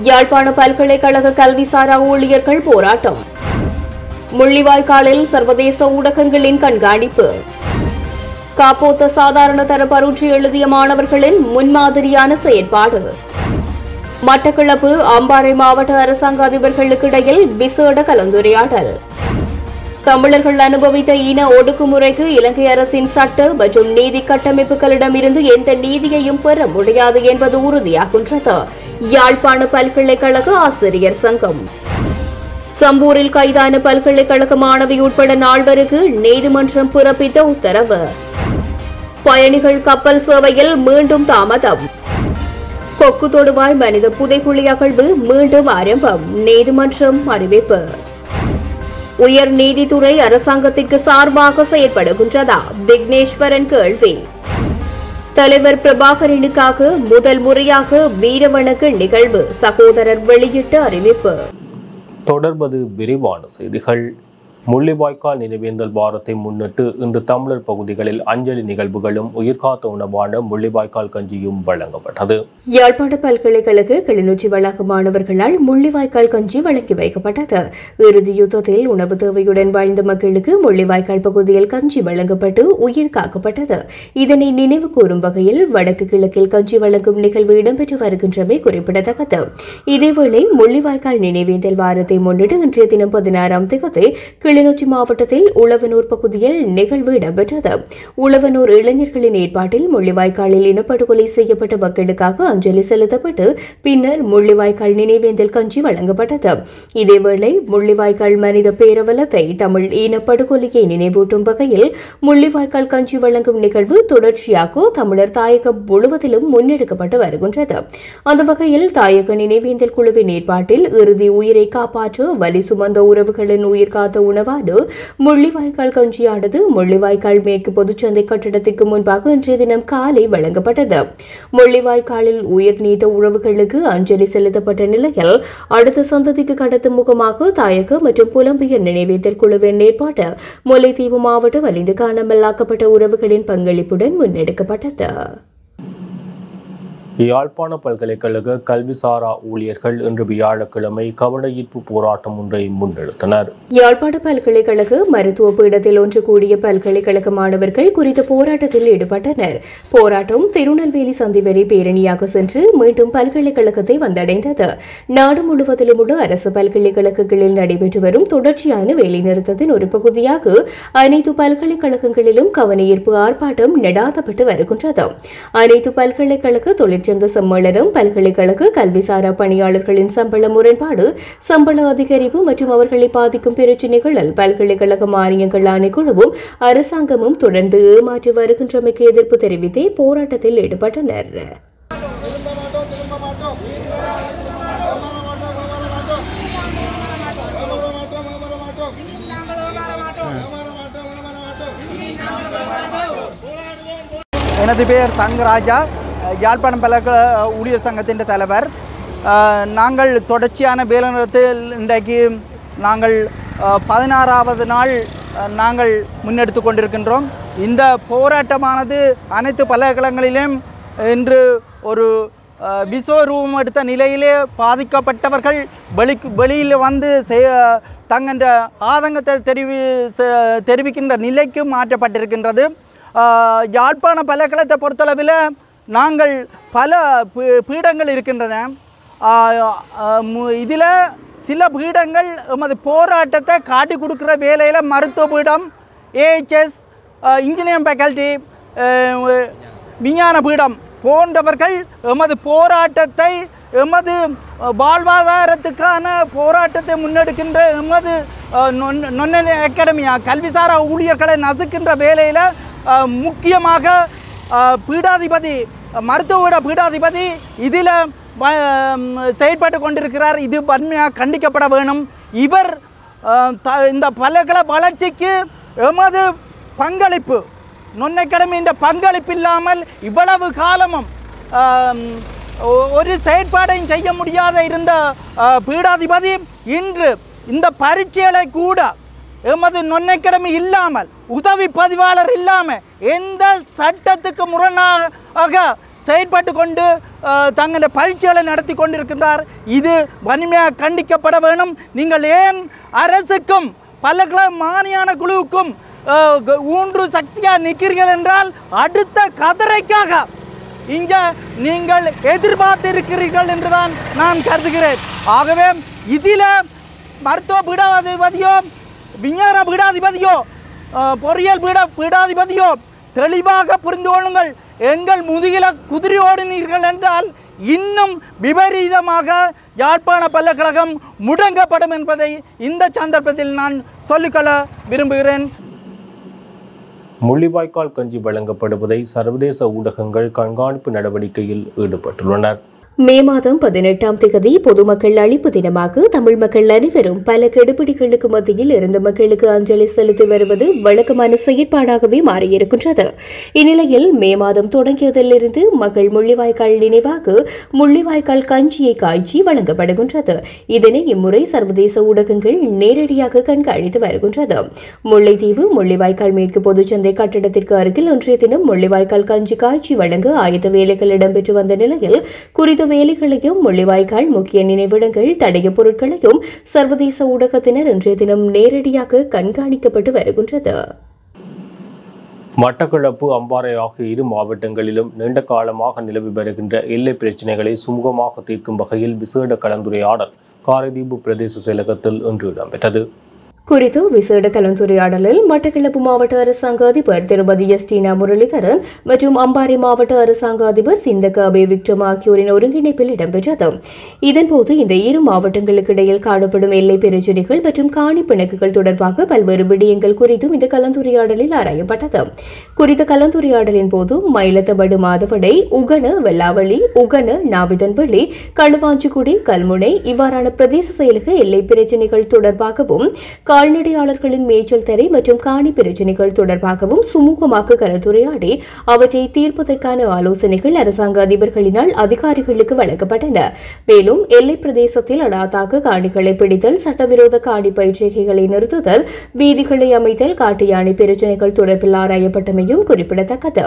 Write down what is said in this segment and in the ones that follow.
யாழ்ப்பாண பல்கலைக்கழக கல்விசாரா ஊழியர்கள் போராட்டம். முள்ளிவாய்க்காலில் சர்வதேச ஊடகங்களின் கண்காணிப்பு. காப்போத்த சாதாரண தர பரீட்சை எழுதிய மாணவர்களின் முன்மாதிரியான செயற்பாடு. மட்டக்களப்பு அம்பாறை மாவட்ட அரசாங்க அதிபர்களுக்கு இடையில் விசேட கலந்துரையாடல். தமிழர்கள் அனுபவித்த இன ஒடுக்குமுறைக்கு இலங்கை அரசின் சட்ட மற்றும் நீதி கட்டமைப்புகளிடமிருந்து எந்த நீதியையும் பெற முடியாது என்பது உறுதியாகின்றது. யாழ்ப்பாண பல்கலைக்கழக ஆசிரியர் சங்கம். சம்பூரில் கைதான பல்கலைக்கழக மாணவி உட்பட 4 நீதிமன்றம் பிறப்பித்த உத்தரவு. பயணிகள் கப்பல் சேவையில் மீண்டும் தாமதம். கொக்கு தொடுவாய் மனித புதைக்குழி அகழ்வு மீண்டும் ஆரம்பம். நீதிமன்றம் அறிவிப்பு. உயர் நீதித்துறை அரசாங்கத்திற்கு சார்பாக செயற்படுகின்றதா? விக்னேஸ்வரன் கேள்வி. தலைவர் பிரபாகரனுக்காக முதல் முறையாக வீரவணக்க நிகழ்வு. சகோதரர் வெளியிட்ட அறிவிப்பு. தொடர்பது விரிவான செய்திகள். முள்ளிவாய்க்கால் நினைவேந்தல் வாரத்தை முன்னிட்டு இன்று தமிழர் பகுதிகளில் அஞ்சலி நிகழ்வுகளும் உயிர்காத்த உணவான முள்ளிவாய்க்கால் கஞ்சியும் வழங்கப்பட்டது. யாழ்ப்பாண பல்கலைக்கழக கிளிநொச்சி வளாக மாணவர்களால் முள்ளிவாய்க்கால் கஞ்சி வழங்கி வைக்கப்பட்டது. இறுதி யுத்தத்தில் உணவு தேவையுடன் வாழ்ந்த மக்களுக்கு முள்ளிவாய்க்கால் பகுதியில் கஞ்சி வழங்கப்பட்டு உயிர் காக்கப்பட்டது. இதனை நினைவு கூறும் வகையில் வடக்கு கிழக்கில் கஞ்சி வழங்கும் நிகழ்வு இடம்பெற்று வருகின்றமை குறிப்பிடத்தக்கது. இதேவேளை முள்ளிவாய்க்கால் நினைவேந்தல் வாரத்தை முன்னிட்டு இன்றைய தினம் 16ஆம் தேதி கிளிநொச்சி மாவட்டத்தில் உழவனூர் பகுதியில் நிகழ்வு இடம்பெற்றது. உழவனூர் இளைஞர்களின் ஏற்பாட்டில் முள்ளிவாய்க்காலில் இனப்படுகொலை செய்யப்பட்ட மக்களுக்காக அஞ்சலி செலுத்தப்பட்டு பின்னர் முள்ளிவாய்க்கால் நினைவேந்தல் கஞ்சி வழங்கப்பட்டது. இதேவேளை முள்ளிவாய்க்கால் மனித பேரவலத்தை தமிழ் இனப்படுகொலையை நினைவூட்டும் வகையில் முள்ளிவாய்க்கால் கஞ்சி வழங்கும் நிகழ்வு தொடர்ச்சியாக தமிழர் தாயகம் முழுவதிலும் முன்னெடுக்கப்பட்டு வருகின்றது. அந்த வகையில் தாயக நினைவேந்தல் குழுவின் ஏற்பாட்டில் இறுதி உயிரை காப்பாற்ற வலி சுமந்த உறவுகளின் உயிர் காத்த உணவான முள்ளிவாய்க்கால் கஞ்சியானது முள்ளிவாய்க்கால் மேற்கு பொதுச்சந்தை கட்டிடத்திற்கு முன்பாக இன்றைய தினம் காலை வழங்கப்பட்டது. முள்ளிவாய்க்காலில் உயிர் நீத்த உறவுகளுக்கு அஞ்சலி செலுத்தப்பட்ட நிலையில் அடுத்த சந்ததிக்கு கடத்தும் முகமாக தாயக மற்றும் புலம்பெயர் நினைவேந்தல் குழுவின் ஏற்பாட்டில் முல்லைத்தீவு மாவட்ட வலிந்து காணாமலாக்கப்பட்ட உறவுகளின் பங்களிப்புடன் முன்னெடுக்கப்பட்டது. யாழ்ப்பாண பல்கலைக்கழக கல்விசாரா ஊழியர்கள் இன்று வியாழக்கிழமை கவன ஈர்ப்பு போராட்டம் ஒன்றை முன்னெடுத்தனர். யாழ்ப்பாண பல்கலைக்கழக மருத்துவ பீடத்தில் ஒன்று கூடிய பல்கலைக்கழக மாணவர்கள் குறித்த போராட்டத்தில் ஈடுபட்டனர். போராட்டம் திருநெல்வேலி சந்தி வரை பேரணியாக சென்று மீண்டும் பல்கலைக்கழகத்தை வந்தடைந்தது. நாடு முழுவதிலும் உள்ள அரசு பல்கலைக்கழகங்களில் நடைபெற்று வரும் தொடர்ச்சியான வேலைநிறுத்தத்தின் ஒரு பகுதியாக அனைத்து பல்கலைக்கழகங்களிலும் கவன ஈர்ப்பு ஆர்ப்பாட்டம் நடாத்தப்பட்டு வருகின்றது. அனைத்து பல்கலைக்கழக தொழிற்சங்க சம்மேளனம், பல்கலைக்கழக கல்விசாரா பணியாளர்களின் சம்பள முரண்பாடு, சம்பள அதிகரிப்பு மற்றும் அவர்களை பாதிக்கும் பிரச்சினைகளில் பல்கலைக்கழக மானியங்கள் ஆணைக்குழுவும் அரசாங்கமும் தொடர்ந்து ஏமாற்றி வருகின்றமைக்கு எதிர்ப்பு தெரிவித்தே போராட்டத்தில் ஈடுபட்டனர். எனது பேர் தங்கராஜா, யாழ்ப்பாணம் பல்கலை ஊழியர் சங்கத்தின் தலைவர். நாங்கள் தொடர்ச்சியான வேலைநிறுத்தத்தில் இன்றைக்கு நாங்கள் 16வது நாள் நாங்கள் முன்னெடுத்து கொண்டிருக்கின்றோம். இந்த போராட்டமானது அனைத்து பல்கலைக்கழகங்களிலும் இன்று ஒரு விஸ்வரூபம் எடுத்த நிலையிலே பாதிக்கப்பட்டவர்கள் வெளியில் வந்து தங்கன்ற ஆதங்கத்தை தெரிவிக்கின்ற நிலைக்கு மாற்றப்பட்டிருக்கின்றது. யாழ்ப்பாண பல்கலைக்கழகத்தை பொறுத்தளவில் நாங்கள் பல பீடங்கள் இருக்கின்றன. இதில் சில பீடங்கள் எமது போராட்டத்தை காட்டி கொடுக்குற வேலையில் மருத்துவ பீடம், ஏஹெச்எஸ், இன்ஜினியரிங் ஃபேக்கல்டி, விஞ்ஞான பீடம் போன்றவர்கள் எமது போராட்டத்தை, எமது வாழ்வாதாரத்துக்கான போராட்டத்தை முன்னெடுக்கின்ற எமது நொன்ன அகாடமியா கல்விசாரா ஊழியர்களை நசுக்கின்ற வேலையில் முக்கியமாக பீடாதிபதி, மருத்துவ பீடாதிபதி இதில் செயல்பட்டு கொண்டிருக்கிறார். இது வன்மையாக கண்டிக்கப்பட வேணும். இவர் இந்த பல்கலை வளர்ச்சிக்கு எமது பங்களிப்பு, நொன்னைக்கிழமை பங்களிப்பு இல்லாமல் இவ்வளவு காலமும் ஒரு செயற்பாடையும் செய்ய முடியாத இருந்த பீடாதிபதி இன்று இந்த பரீட்சைகளை கூட எமது நொன்னைக்கிழமை இல்லாமல், உதவி பதிவாளர் இல்லாமல், எந்த சட்டத்துக்கு முரணாக செயற்பட்டு கொண்டு தங்களுடைய பரீட்சைகளை நடத்தி கொண்டிருக்கின்றார். இது வன்மையாக கண்டிக்கப்பட வேணும். நீங்கள் ஏன் அரசுக்கும் பல்கலை மானியான குழுவுக்கும் ஊன்று சக்தியாக நிற்கிறீர்கள் என்றால் அடுத்த கதிரைக்காக இங்கே நீங்கள் எதிர்பார்த்திருக்கிறீர்கள் என்றுதான் நான் கருதுகிறேன். ஆகவே இதில் மருத்துவ பீடாதிபதியோ விஞ்ஞான பீடாதிபதியோ பொறியியல் பீடாதிபதியோ தெளிவாக புரிந்து கொள்ளுங்கள். எங்கள் முதுகில குதிரை ஓடினீர்கள் என்றால் இன்னும் விபரீதமாக யாழ்ப்பாண பல்கலைக்கழகம் முடங்கப்படும் என்பதை இந்த சந்தர்ப்பத்தில் நான் சொல்லிக்கொள்ள விரும்புகிறேன். முள்ளிவாய்க்கால் கஞ்சி வழங்கப்படுவதை சர்வதேச ஊடகங்கள் கண்காணிப்பு நடவடிக்கையில் ஈடுபட்டுள்ளனர். மே மாதம் 18ஆம் தேதி பொதுமக்கள் அழிப்பு தினமாக தமிழ் மக்கள் அனைவரும் பல கெடுபிடிகளுக்கு மத்தியில் இருந்த மக்களுக்கு அஞ்சலி செலுத்தி வருவது வழக்கமான செயற்பாடாகவே மாறியிருக்கின்றது. இந்நிலையில் மே மாதம் தொடங்கியதிலிருந்து மக்கள் முள்ளிவாய்க்கால் நினைவாக முள்ளிவாய்க்கால் கஞ்சியை காய்ச்சி வழங்கப்படுகின்றது. இதனை இம்முறை சர்வதேச ஊடகங்கள் நேரடியாக கண்காணித்து வருகின்றது. முல்லைத்தீவு முள்ளிவாய்க்கால் மேற்கு பொதுச்சந்தை கட்டடத்திற்கு அருகில் ஒன்றைய தினம் முள்ளிவாய்க்கால் கஞ்சி காய்ச்சி வழங்க ஆயத்த வேலைகள் இடம்பெற்று வந்த நிலையில் குறித்த வேலைகளையும் முள்ளிவாய்க்கால் முக்கிய நினைவிடங்கள் தடய பொருட்களையும் சர்வதேச ஊடகத்தினர் இன்றைய தினம் நேரடியாக கண்காணிக்கப்பட்டு வருகின்றது. மட்டக்களப்பு அம்பாறை ஆகிய இரு மாவட்டங்களிலும் நீண்ட காலமாக நிலவி வருகின்ற எல்லை பிரச்சினைகளை சுமூகமாக தீர்க்கும் வகையில் விசேட கலந்துரையாடல் காரைதீவு பிரதேச செயலகத்தில் இன்று இடம்பெற்றது. குறித்து விசேட கலந்துரையாடலில் மட்டக்களப்பு மாவட்ட அரசாங்க அதிபர் திருமதி எஸ் டீனா முரளிதரன் மற்றும் அம்பாறை மாவட்ட அரசாங்க அதிபர் சிந்தக அபே விக்ரம் ஆகியோரின் ஒருங்கிணைப்பில் இடம்பெற்றது. இதன்போது இந்த இரு மாவட்டங்களுக்கு இடையில் காணப்படும் எல்லை பிரச்சினைகள் மற்றும் காணி பிணக்குகள் தொடர்பாக பல்வேறு விடயங்கள் குறித்தும் இந்த கலந்துரையாடலில் ஆராயப்பட்டது. குறித்த கலந்துரையாடலின் போது மயிலத்தபடு மாதவடை, உகன வெள்ளாவளி, உகன நாவிதன்வெளி, களுவாஞ்சிக்குடி, கல்முனை இவ்வாறான பிரதேச செயலக எல்லை பிரச்சினைகள் தொடர்பாகவும் கால்நடையாளர்களின் மேய்ச்சல் தரை மற்றும் காணி பிரச்சினைகள் தொடர்பாகவும் சுமூகமாக கலந்துரையாடி அவற்றை தீர்ப்பதற்கான ஆலோசனைகள் அரசாங்க அதிபர்களினால் அதிகாரிகளுக்கு வழங்கப்பட்டன. மேலும் எல்லை பிரதேசத்தில் அடாத்தாக காணிகளை பிடித்தல், சட்டவிரோத காணி பயிற்சிகைகளை நிறுத்துதல், வீதிகளை அமைத்தல், காட்டு யானை பிரச்சினைகள் தொடர்பில் ஆராயப்பட்டமையும் குறிப்பிடத்தக்கது.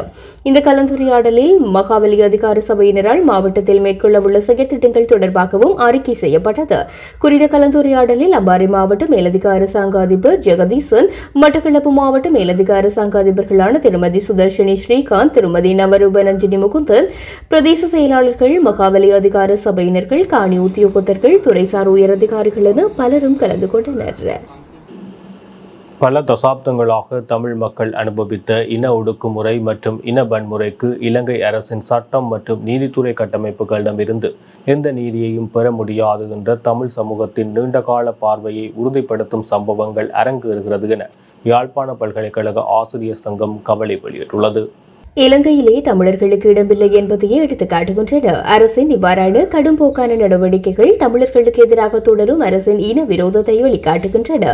இந்த கலந்துரையாடலில் மகாவலி அதிகார சபையினரால் மாவட்டத்தில் மேற்கொள்ளவுள்ள செயற்திட்டங்கள் தொடர்பாகவும் அறிக்கை செய்யப்பட்டது. குறித்த கலந்துரையாடலில் அம்பாறை மாவட்ட மேலதிக அரசாங்க அதிபர் ஜெகதீசன், மட்டக்களப்பு மாவட்ட மேலதிக அரசாங்க அதிபர்களான திருமதி சுதர்ஷினி ஸ்ரீகாந்த், திருமதி நவரூபரஞ்சினி முகுந்தன், பிரதேச செயலாளர்கள், மகாவலி அதிகார சபையினர்கள், காணி உத்தியோகத்தர்கள், துறைசார் உயரதிகாரிகள் என பலரும் கலந்து கொண்டனர். பல தசாப்தங்களாக தமிழ் மக்கள் அனுபவித்த இன ஒடுக்குமுறை மற்றும் இன வன்முறைக்கு இலங்கை அரசின் சட்டம் மற்றும் நீதித்துறை கட்டமைப்புகளிடமிருந்து எந்த நீதியையும் பெற முடியாது என்ற தமிழ் சமூகத்தின் நீண்டகால பார்வையை உறுதிப்படுத்தும் சம்பவங்கள் அரங்கேறுகிறது என யாழ்ப்பாண பல்கலைக்கழக ஆசிரியர் சங்கம் கவலை வெளியிட்டுள்ளது. இலங்கையிலே தமிழர்களுக்கு இடமில்லை என்பதையே எடுத்துக் காட்டுகின்றன. அரசின் இவ்வாறான கடும்போக்கான நடவடிக்கைகள் தமிழர்களுக்கு எதிராக தொடரும் அரசின் இன விரோதத்தை வெளிக்காட்டுகின்றன.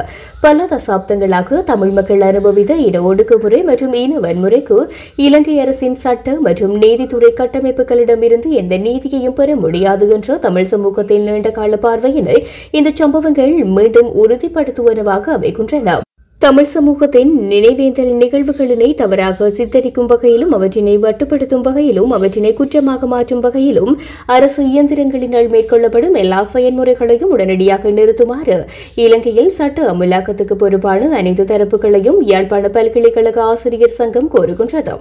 பல தசாப்தங்களாக தமிழ் மக்கள் அனுபவித்த இன ஒடுக்குமுறை மற்றும் இன வன்முறைக்கு இலங்கை அரசின் சட்ட மற்றும் நீதித்துறை கட்டமைப்புகளிடமிருந்து எந்த நீதியையும் பெற முடியாது என்ற தமிழ் சமூகத்தின் நீண்டகால பார்வையினை இந்த சம்பவங்கள் மீண்டும் உறுதிப்படுத்துவனவாக அமைகின்றன. தமிழ் சமூகத்தின் நினைவேந்தல் நிகழ்வுகளினை தவறாக சித்தரிக்கும் வகையிலும் அவற்றினை வட்டுப்படுத்தும் வகையிலும் அவற்றினை குற்றமாக மாற்றும் வகையிலும் அரசு இயந்திரங்களினால் மேற்கொள்ளப்படும் எல்லா செயல்முறைகளையும் உடனடியாக நிறுத்துமாறு இலங்கையில் சட்ட அமலாக்கத்துக்கு பொறுப்பான அனைத்து தரப்புகளையும் யாழ்ப்பாண பல்கலைக்கழக ஆசிரியர் சங்கம் கோருகின்றது.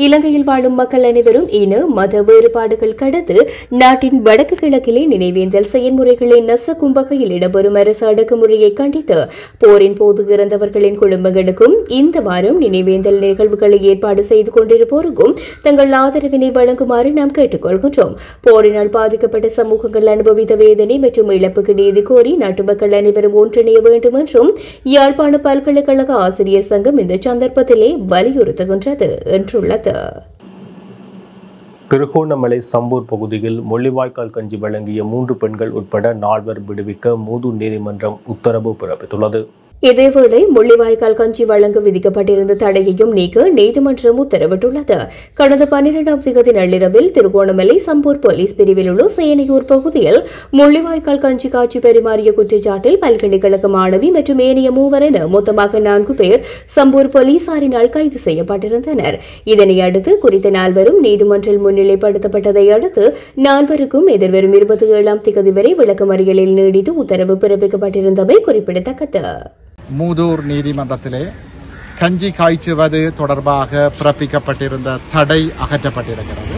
இலங்கையில் வாழும் மக்கள் அனைவரும் இன மத வேறுபாடுகள் கடந்து நாட்டின் வடக்கு கிழக்கிலே நினைவேந்தல் செயல்முறைகளை நசுக்கும் வகையில் இடம்பெறும் அரசு அடக்குமுறையை கண்டித்து போரின் போது இறந்தவர்கள் குடும்பங்களுக்கும் இந்த வாரம் நினைவேந்தல் நிகழ்வுகளை ஏற்பாடு செய்து கொண்டிருப்போருக்கும் தங்கள் ஆதரவினை வழங்குமாறு நாம் கேட்டுக்கொள்கின்றோம். போரினால் பாதிக்கப்பட்ட சமூகங்கள் அனுபவித்த வேதனை மற்றும் இழப்புக்கு நீதி கோரி நாட்டு மக்கள் அனைவரும் ஒன்றிணைய வேண்டும் என்றும் யாழ்ப்பாண பல்கலைக்கழக ஆசிரியர் சங்கம் இந்த சந்தர்ப்பத்திலே வலியுறுத்துகின்றது என்றுள்ளது. திருகோணமலை சம்பூர் பகுதியில் முள்ளிவாய்க்கால் கஞ்சி வழங்கிய 3 பெண்கள் உட்பட 4 விடுவிக்க மூதூர் நீதிமன்றம் உத்தரவு பிறப்பித்துள்ளது. இதேவேளை முள்ளிவாய்க்கால் கஞ்சி வழங்க விதிக்கப்பட்டிருந்த தடையையும் நீக்க நீதிமன்றம் உத்தரவிட்டுள்ளது. கடந்த 12ஆம் தேதி நள்ளிரவில் திருகோணமலை சம்பூர் போலீஸ் பிரிவில் உள்ள சேனையூர் பகுதியில் முள்ளிவாய்க்கால் கஞ்சி காட்சி பரிமாறிய குற்றச்சாட்டில் பல்கலைக்கழக மாணவி மற்றும் ஏனைய மூவர் என மொத்தமாக 4 பேர் சம்பூர் போலீசாரினால் கைது செய்யப்பட்டிருந்தனர். இதனை அடுத்து குறித்த நால்வரும் நீதிமன்றில் முன்னிலைப்படுத்தப்பட்டதை அடுத்து நால்வருக்கும் எதிர்வரும் 27ஆம் தேதி வரை விளக்கமறியலில் நீடித்து உத்தரவு பிறப்பிக்கப்பட்டிருந்தமை குறிப்பிடத்தக்கது. மூதூர் நீதிமன்றத்திலே கஞ்சி காய்ச்சுவது தொடர்பாக பிறப்பிக்கப்பட்டிருந்த தடை அகற்றப்பட்டிருக்கிறது.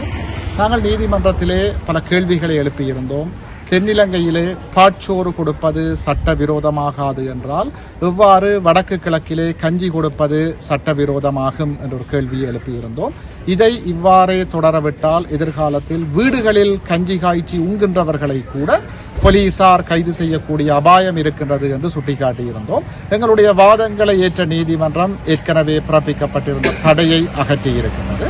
நாங்கள் நீதிமன்றத்திலே பல கேள்விகளை எழுப்பியிருந்தோம். தென்னிலங்கையிலே பாட்சோறு கொடுப்பது சட்டவிரோதமாகாது என்றால் எவ்வாறு வடக்கு கிழக்கிலே கஞ்சி கொடுப்பது சட்டவிரோதமாகும் என்ற ஒரு கேள்வியை எழுப்பியிருந்தோம். இதை இவ்வாறே தொடரவிட்டால் எதிர்காலத்தில் வீடுகளில் கஞ்சி காய்ச்சி உண்கின்றவர்களை கூட போலீசார் கைது செய்யக்கூடிய அபாயம் இருக்கின்றது என்று சுட்டிக்காட்டியிருந்தோம். எங்களுடைய வாதங்களை ஏற்ற நீதிமன்றம் ஏற்கனவே பிறப்பிக்கப்பட்டிருந்த தடையை அகற்றியிருக்கிறது.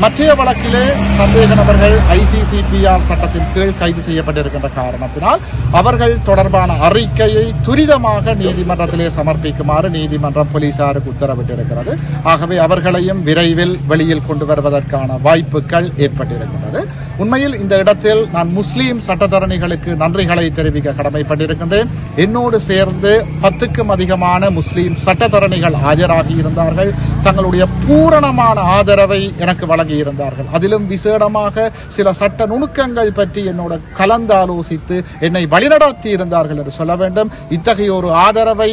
மற்றைய வழக்கிலே சந்தேக நபர்கள் ICCPR சட்டத்தின் கீழ் கைது செய்யப்பட்டிருக்கின்ற காரணத்தினால் அவர்கள் தொடர்பான அறிக்கையை துரிதமாக நீதிமன்றத்திலே சமர்ப்பிக்குமாறு நீதிமன்றம் போலீசாருக்கு உத்தரவிட்டிருக்கிறது. ஆகவே அவர்களையும் விரைவில் வெளியில் கொண்டு வருவதற்கான வாய்ப்புகள் ஏற்பட்டிருக்கிறது. உண்மையில் இந்த இடத்தில் நான் முஸ்லீம் சட்டத்தரணிகளுக்கு நன்றிகளை தெரிவிக்க கடமைப்பட்டிருக்கின்றேன். என்னோடு சேர்ந்து 10க்கும் அதிகமான முஸ்லீம் சட்டத்தரணிகள் ஆஜராகி இருந்தார்கள். தங்களுடைய பூரணமான ஆதரவை எனக்கு வழங்கியிருந்தார்கள். அதிலும் விசேடமாக சில சட்ட நுணுக்கங்கள் பற்றி என்னோட கலந்தாலோசித்து என்னை வழிநடத்தி இருந்தார்கள் என்று சொல்ல வேண்டும். இத்தகைய ஒரு ஆதரவை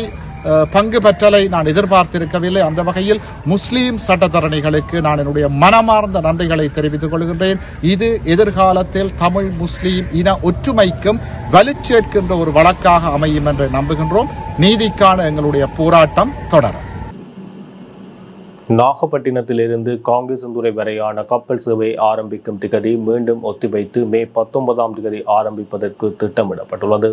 பங்கு பெற்றலை நான் எதிர்பார்த்திருக்கவில்லை. அந்த வகையில் முஸ்லீம் சட்டத்தரணிகளுக்கு நான் என்னுடைய மனமார்ந்த நன்றிகளை தெரிவித்துக் கொள்கின்றேன். இது எதிர்காலத்தில் தமிழ் முஸ்லீம் இன ஒற்றுமைக்கும் வலுச்சேர்க்கின்ற ஒரு வழக்காக அமையும் என்று நம்புகின்றோம். நீதிக்கான எங்களுடைய போராட்டம் தொடரும். நாகப்பட்டினத்திலிருந்து காங்கேசந்துறை வரையான கப்பல் சேவை ஆரம்பிக்கும் திகதி மீண்டும் ஒத்திவைத்து மே 19ஆம் தேதி ஆரம்பிப்பதற்கு திட்டமிடப்பட்டுள்ளது.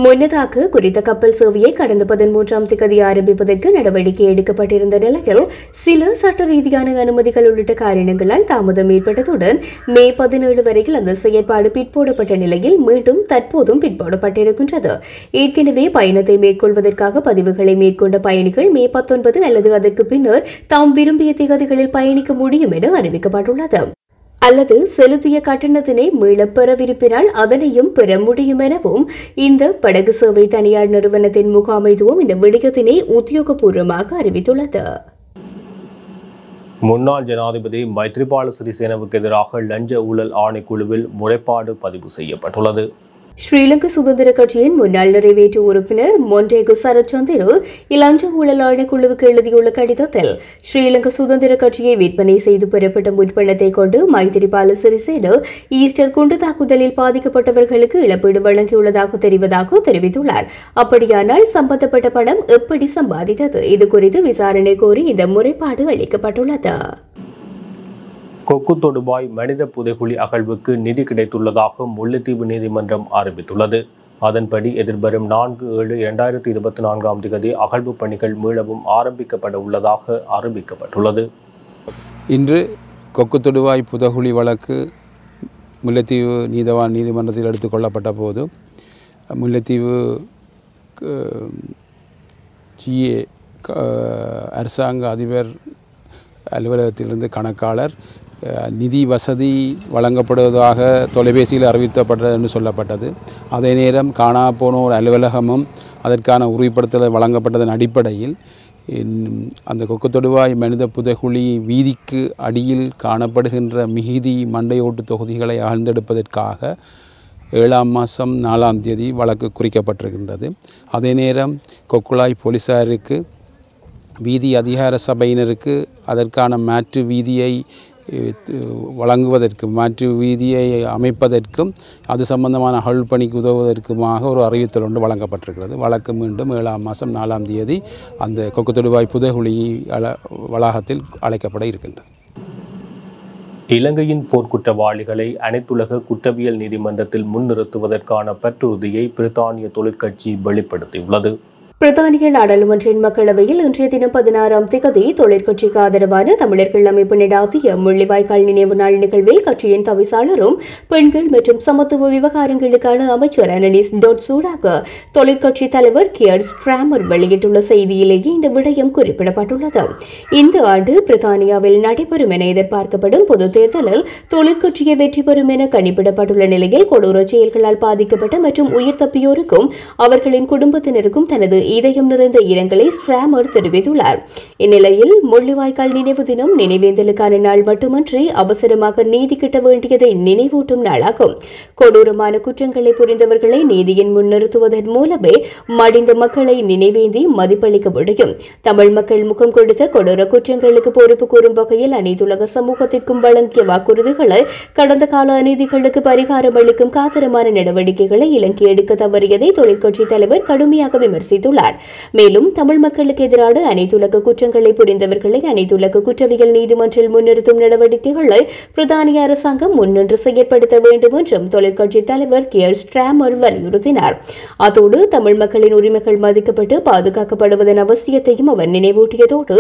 முன்னதாக குறித்த கப்பல் சேவையை கடந்த 13ஆம் தேதி ஆரம்பிப்பதற்கு நடவடிக்கை எடுக்கப்பட்டிருந்த நிலையில் சில சட்ட ரீதியான அனுமதிகள் உள்ளிட்ட காரணங்களால் தாமதம் ஏற்பட்டதுடன் மே 17 வரையில் அந்த செயற்பாடு பிற்போடப்பட்ட நிலையில் மீண்டும் தற்போதும் பிற்போடப்பட்டிருக்கின்றது. ஏற்கனவே பயணத்தை மேற்கொள்வதற்காக பதிவுகளை மேற்கொண்ட பயணிகள் மே 19 அல்லது அதற்கு பின்னர் தாம் விரும்பிய திகதிகளில் பயணிக்க முடியும் என அறிவிக்கப்பட்டுள்ளது. அல்லது செலுத்திய கட்டணத்தினை மீளப் பெற விரும்பினால் அதனையும் பெற முடியும் எனவும் இந்த படகு சேவை தனியார் நிறுவனத்தின் முகாமைத்துவம் இந்த விடயத்தினை உத்தியோகபூர்வமாக அறிவித்துள்ளது. முன்னாள் ஜனாதிபதி மைத்ரிபால சிறிசேனவுக்கு எதிராக லஞ்ச ஊழல் ஆணைக்குழுவில் முறைப்பாடு பதிவு செய்யப்பட்டுள்ளது. ஸ்ரீலங்கா சுதந்திர கட்சியின் முன்னாள் நிறைவேற்று உறுப்பினர் மொன்டேகு சரச்சந்திரு இலஞ்ச ஊழல் ஆணைக்குழுவுக்கு எழுதியுள்ள கடிதத்தில் ஸ்ரீலங்கா சுதந்திர கட்சியை விற்பனை செய்து பெறப்பட்ட முற்பணத்தை கொண்டு மைத்திரிபால சிறிசேன ஈஸ்டர் குண்டு தாக்குதலில் பாதிக்கப்பட்டவர்களுக்கு இழப்பீடு வழங்கியுள்ளதாக தெரிவித்துள்ளார். அப்படியானால் சம்பந்தப்பட்ட பணம் எப்படி சம்பாதித்தது? இதுகுறித்து விசாரணை கோரி இந்த முறைப்பாடு அளிக்கப்பட்டுள்ளது. கொக்கு தொடுபாய் மனித புதைகுழி அகழ்வுக்கு நிதி கிடைத்துள்ளதாக முல்லைத்தீவு நீதிமன்றம் அறிவித்துள்ளது. அதன்படி எதிர்வரும் 4/7/2024ஆம் தேதி அகழ்வு பணிகள் மீளவும் ஆரம்பிக்கப்பட உள்ளதாக அறிவிக்கப்பட்டுள்ளது. இன்று கொக்கு தொடுவாய் புதைகுழி வழக்கு முல்லைத்தீவு நீதவான் நீதிமன்றத்தில் எடுத்துக்கொள்ளப்பட்ட போது முல்லைத்தீவு GA அரசாங்க அதிபர் அலுவலகத்திலிருந்து கணக்காளர் நிதி வசதி வழங்கப்படுவதாக தொலைபேசியில் அறிவிக்கப்பட்டது என்று சொல்லப்பட்டது. அதே நேரம் காணாப்போன ஒரு அலுவலகமும் அதற்கான உறுதிப்படுத்தல் வழங்கப்பட்டதன் அடிப்படையில் அந்த கொக்கு தொடுவாய் மனித புதைகுழி வீதிக்கு அடியில் காணப்படுகின்ற மிகுதி மண்டையோட்டு தொகுதிகளை ஆழ்ந்தெடுப்பதற்காக 7ஆம் மாதம் 4ஆம் தேதி வழக்கு குறிக்கப்பட்டிருக்கின்றது. அதே நேரம் கொக்குளாய் போலீசாருக்கு வீதி அதிகார சபையினருக்கு அதற்கான மாற்று வீதியை வழங்குவதற்கும் மாற்று வீதியை அமைப்பதற்கும் அது சம்பந்தமான அகழ்வு பணிக்கு உதவுவதற்குமாக ஒரு அறிவித்தல் ஒன்று வழங்கப்பட்டிருக்கிறது. வழக்கு மீண்டும் 7ஆம் மாதம் 4ஆம் தேதி அந்த கொக்கு தொடுவாய் புதைகுழி வளாகத்தில் அழைக்கப்பட இருக்கின்றது. இலங்கையின் போர்க்குற்றவாளிகளை அனைத்துலக குற்றவியல் நீதிமன்றத்தில் முன்னிறுத்துவதற்கான பற்றுறுதியை பிரித்தானிய தொழிற்கட்சி வெளிப்படுத்தியுள்ளது. பிரித்தானிய நாடாளுமன்றின் மக்களவையில் இன்றைய தினம் 16ஆம் திகதி தொழிற்கட்சிக்கு ஆதரவான தமிழர்கள் அமைப்பு நடாத்திய முள்ளிவாய்க்கால் நினைவு நாள் நிகழ்வில் கட்சியின் தவிசாளரும் பெண்கள் மற்றும் சமத்துவ விவகாரங்களுக்கான அமைச்சர் அனலிஸ் டொட்சூடாக தொழிற்கட்சி தலைவர் கியர் ஸ்ட்ராமர் வெளியிட்டுள்ள செய்தியிலேயே இந்த விடயம் குறிப்பிடப்பட்டுள்ளது. இந்த ஆண்டு பிரித்தானியாவில் நடைபெறும் என எதிர்பார்க்கப்படும் பொது தேர்தலில் தொழிற்கட்சியை வெற்றி பெறும் என கணிப்பிடப்பட்டுள்ள நிலையில் கொடூர செயல்களால் பாதிக்கப்பட்ட மற்றும் உயிர் தப்பியோருக்கும் அவர்களின் குடும்பத்தினருக்கும் தனது இதயம் நிறைந்த இரங்கலை ஸ்ட்ராமர் தெரிவித்துள்ளார். இந்நிலையில் முள்ளிவாய்க்கால் நினைவு தினம் நினைவேந்தலுக்கான நாள் மட்டுமன்றி அவசரமாக நீதி கிட்ட வேண்டியதை நினைவூட்டும் நாளாகும். கொடூரமான குற்றங்களை புரிந்தவர்களை நீதியின் முன்னிறுத்துவதன் மூலமே மடிந்த மக்களை நினைவேந்தி மதிப்பளிக்க முடியும். தமிழ் மக்கள் முகம் கொடுத்த கொடூர குற்றங்களுக்கு பொறுப்பு கூறும் வகையில் அனைத்துலக சமூகத்திற்கும் வழங்கிய வாக்குறுதிகளை கடந்த கால அநீதிகளுக்கு பரிகாரம் அளிக்கும் காத்திரமான நடவடிக்கைகளை இலங்கை எடுக்க தவறியதை தொழிற்கட்சி தலைவர் கடுமையாக விமர்சித்துள்ளார். மேலும் தமிழ் மக்களுக்கு எதிரான அனைத்துலக குற்றங்களை புரிந்தவர்களை அனைத்துலக குற்றவியல் நீதிமன்றில் முன்னிறுத்தும் நடவடிக்கைகளை பிரித்தானிய அரசாங்கம் முன்னின்று செயற்படுத்த வேண்டும் என்றும் தொழிற்கட்சி தலைவர் கியர் ஸ்ட்ராமர் வலியுறுத்தினார். அதோடு தமிழ் மக்களின் உரிமைகள் மதிக்கப்பட்டு பாதுகாக்கப்படுவதன் அவசியத்தையும் அவர் நினைவூட்டியதோடு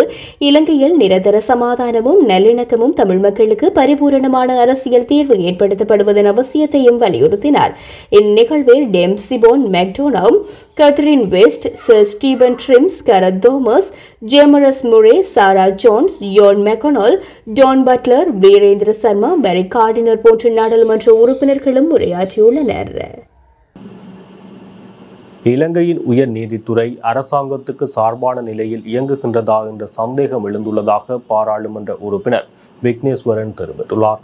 இலங்கையில் நிரந்தர சமாதானமும் நல்லிணக்கமும் தமிழ் மக்களுக்கு பரிபூரணமான அரசியல் தீர்வு ஏற்படுத்தப்படுவதன் அவசியத்தையும் வலியுறுத்தினார். இந்நிகழ்வில் டெம்சிபோன் மெக்டோனாம், Catherine West, sir Stephen Timms, Gareth Thomas, ஜேமரஸ் முரே, சாரா ஜோன்ஸ், யோன் McDonnell, Dawn Butler, Virendra Sharma, Barry Gardiner போன்ற நாடாளுமன்ற உறுப்பினர்களும் உரையாற்றியுள்ளனர். இலங்கையின் உயர் நீதித்துறை அரசாங்கத்துக்கு சார்பான நிலையில் இயங்குகின்றதா என்ற சந்தேகம் எழுந்துள்ளதாக பாராளுமன்ற உறுப்பினர் விக்னேஸ்வரன் தெரிவித்துள்ளார்.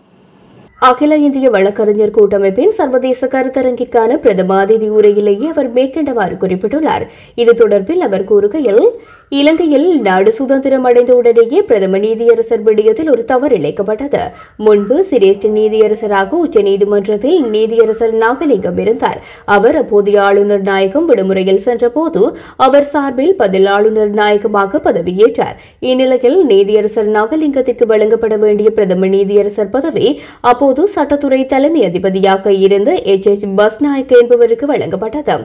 அகில இந்திய வழக்கறிஞர் கூட்டமைப்பின் சர்வதேச கருத்தரங்கிற்கான பிரதம அதிதி உரையிலேயே அவர் மேற்கண்டவாறு குறிப்பிட்டுள்ளார். இது தொடர்பில் அவர் கூறுகையில், இலங்கையில் நாடு சுதந்திரம் அடைந்தவுடனேயே பிரதம நீதியரசர் விடயத்தில் ஒரு தவறு இழைக்கப்பட்டது. முன்பு சிரேஷ்ட நீதியரசராக உச்சநீதிமன்றத்தில் நீதியரசர் நாகலிங்கம் இருந்தார். அவர் அப்போதைய ஆளுநர் நாயகம் விடுமுறையில் சென்றபோது அவர் சார்பில் பதில் ஆளுநர் நாயகமாக பதவியேற்றார். இந்நிலையில் நீதியரசர் நாகலிங்கத்திற்கு வழங்கப்பட வேண்டிய பிரதம நீதியரசர் பதவி அப்போது சட்டத்துறை தலைமை அதிபதியாக இருந்த எச் பஸ்நாயக் என்பவருக்கு வழங்கப்பட்டது.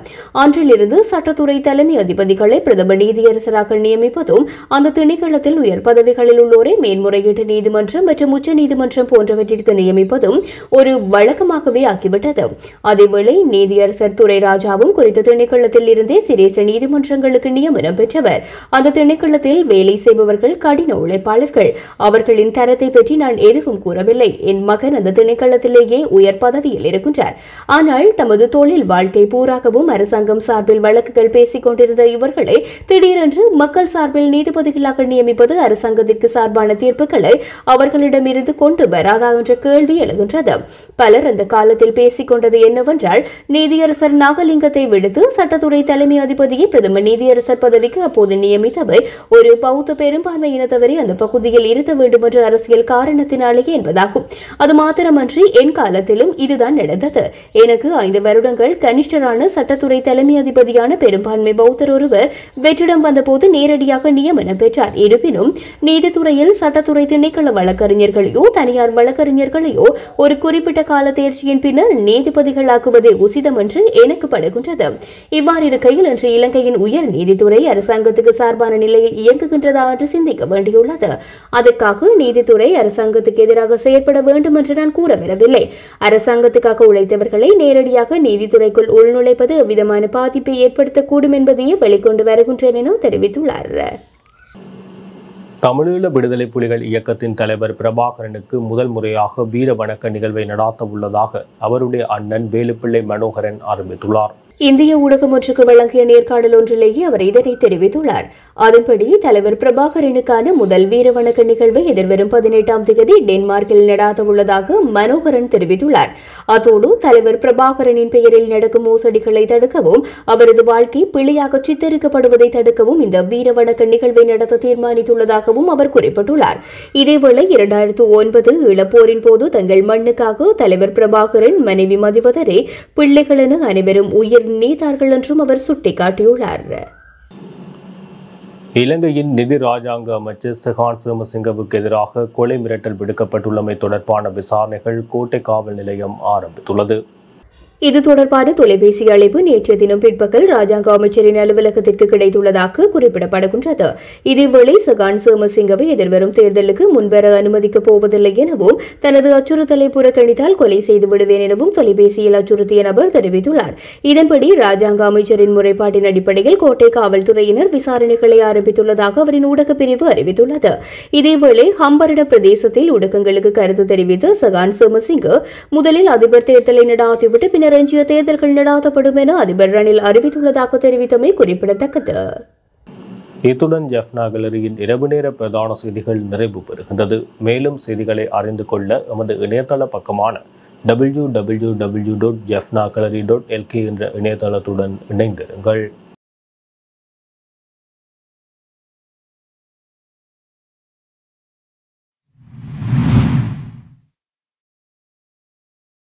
அன்றிலிருந்து சட்டத்துறை தலைமை அதிபதிகளை பிரதம நீதியரசராக நியமிப்பதும் அந்த திணைக்களத்தில் உயர் பதவிகளில் உள்ளோரை மேன்முறையீட்டு நீதிமன்றம் மற்றும் உச்ச நீதிமன்றம் போன்றவற்றிற்கு நியமிப்பதும் ஒரு வழக்கமாகவே ஆகிவிட்டது. அதேவேளை நீதியரசர் துரைராஜாவும் குறித்த திணைக்களத்தில் இருந்தே சிரேஷ்ட நீதிமன்றங்களுக்கு நியமனம் பெற்றவர். அந்த திணைக்களத்தில் வேலை செய்பவர்கள் கடின உழைப்பாளர்கள். அவர்களின் தரத்தை பற்றி நான் எதுவும் கூறவில்லை. என் மகன் அந்த திணைக்களத்திலேயே உயர் பதவியில் இருக்கின்றார். ஆனால் தமது தொழில் வாழ்க்கை பூராகவும் அரசாங்கம் சார்பில் வழக்குகள் பேசிக் கொண்டிருந்த இவர்களை திடீரென்று மக்கள் சார்பில் நீதிபதிகளாக நியமிப்பது அரசாங்கத்திற்கு சார்பான தீர்ப்புகளை அவர்களிடமிருந்து கொண்டு வராதா என்ற கேள்வி எழுகின்றது. பலர் அந்த காலத்தில் பேசிக் கொண்டது என்னவென்றால், நீதியரசர் நாகலிங்கத்தை விடுத்து சட்டத்துறை தலைமை அதிபதியை பிரதம நீதியரசர் பதவிக்கு அப்போது நியமித்தவை ஒரு பௌத்த பெரும்பான்மையினத்தவரை அந்த பகுதியில் இருத்த வேண்டும் என்ற அரசியல் காரணத்தினாலேயே என்பதாகும். அது மாத்திரமன்றி என் காலத்திலும் இதுதான் நடந்தது. எனக்கு 5 வருடங்கள் கனிஷ்டரான சட்டத்துறை தலைமை அதிபதியான பெரும்பான்மை பௌத்தர் ஒருவர் வெற்றிடம் வந்தபோது நேரடியாக நியமனம் பெற்றார். இருப்பினும் நீதித்துறையில் சட்டத்துறை திணைக்கள வழக்கறிஞர்களையோ தனியார் வழக்கறிஞர்களையோ ஒரு குறிப்பிட்ட கால தேர்ச்சியின் பின்னர் நீதிபதிகளாக்குவதே உசிதம் என்று எனக்கு படுகின்றது. இவ்வாறு இருக்கையில் இன்று இலங்கையின் உயர் நீதித்துறை அரசாங்கத்துக்கு சார்பான நிலையில் இயங்குகின்றதா என்று சிந்திக்க வேண்டியுள்ளது. அதற்காக நீதித்துறை அரசாங்கத்துக்கு எதிராக செயற்பட வேண்டும் என்று நான் கூற வரவில்லை. அரசாங்கத்துக்காக உழைத்தவர்களை நேரடியாக நீதித்துறைக்குள் உள்நுழைப்பது எவ்விதமான பாதிப்பை ஏற்படுத்தக்கூடும் என்பதையே வெளிக்கொண்டு வருகின்றேன் என தெரிவித்துள்ளார். தமிழீழ விடுதலை புலிகள் இயக்கத்தின் தலைவர் பிரபாகரனுக்கு முதல் முறையாக வீர வணக்க நிகழ்வை நடாத்த உள்ளதாக அவருடைய அண்ணன் வேலுப்பிள்ளை மனோகரன் அறிவித்துள்ளார். இந்திய ஊடகம் ஒன்றுக்கு வழங்கிய நேர்காணல் ஒன்றிலேயே அவர் இதனை தெரிவித்துள்ளார். அதன்படி தலைவர் பிரபாகரனுக்கான முதல் வீர வணக்க நிகழ்வை எதிர்வரும் 18ஆம் தேதி டென்மார்க்கில் நடாத்த உள்ளதாக மனோகரன் தெரிவித்துள்ளார். அதோடு தலைவர் பிரபாகரனின் பெயரில் நடக்கும் மோசடிகளை தடுக்கவும் அவரது வாழ்க்கை பிழையாக சித்தரிக்கப்படுவதை தடுக்கவும் இந்த வீர வணக்க நிகழ்வை நடத்த தீர்மானித்துள்ளதாகவும் அவர் குறிப்பிட்டுள்ளார். இதேவேளை 2009 ஈழப்போரின் போது தங்கள் மண்ணுக்காக தலைவர் பிரபாகரன், மனைவி மதிவதரே, பிள்ளைகள் என அனைவரும் உயிர் நீத்தார்கள் என்றும் அவர் சுட்டிக்காட்டியுள்ளார். இலங்கையின் நிதி ராஜாங்க அமைச்சர் செஹான் சேமசிங்கவுக்கு எதிராக கொலை மிரட்டல் விடுக்கப்பட்டுள்ளமை தொடர்பான விசாரணைகள் கோட்டை காவல் நிலையம் ஆரம்பித்துள்ளது. இது தொடர்பான தொலைபேசி அழைப்பு நேற்றைய தினம் பிற்பகல் ராஜாங்க அமைச்சரின் அலுவலகத்திற்கு கிடைத்துள்ளதாக குறிப்பிடப்படுகின்றது. இதேவேளை சகான் சேமசிங்கவை எதிர்வரும் தேர்தலுக்கு முன்வர அனுமதிக்கப் போவதில்லை எனவும் தனது அச்சுறுத்தலை புறக்கணித்தால் கொலை செய்து விடுவேன் எனவும் தொலைபேசியில் அச்சுறுத்திய நபர் தெரிவித்துள்ளார். இதன்படி ராஜாங்க அமைச்சரின் முறைப்பாட்டின் அடிப்படையில் கோட்டை காவல்துறையினர் விசாரணைகளை ஆரம்பித்துள்ளதாக அவரின் ஊடகப் பிரிவு அறிவித்துள்ளது. இதேவேளை ஹம்பரட பிரதேசத்தில் ஊடகங்களுக்கு கருத்து தெரிவித்த சகான் சேமசிங்க முதலில் அதிபர் தேர்தலை நடாத்திவிட்டு பின்னர் எஞ்சிய தேர்தல்கள் நடாத்தப்படும் என அதிபர் ரணில் அறிவித்துள்ளதாக தெரிவித்தமை குறிப்பிடத்தக்கது. இத்துடன் ஜெஃப்னா கேலரியின் இரவு நேர பிரதான செய்திகள் நிறைவு பெறுகின்றது. மேலும் செய்திகளை அறிந்து கொள்ள எமது இணையதள பக்கமான www.jeffnagallery.lk என்ற இணையதளத்துடன் இணைந்திருங்கள்.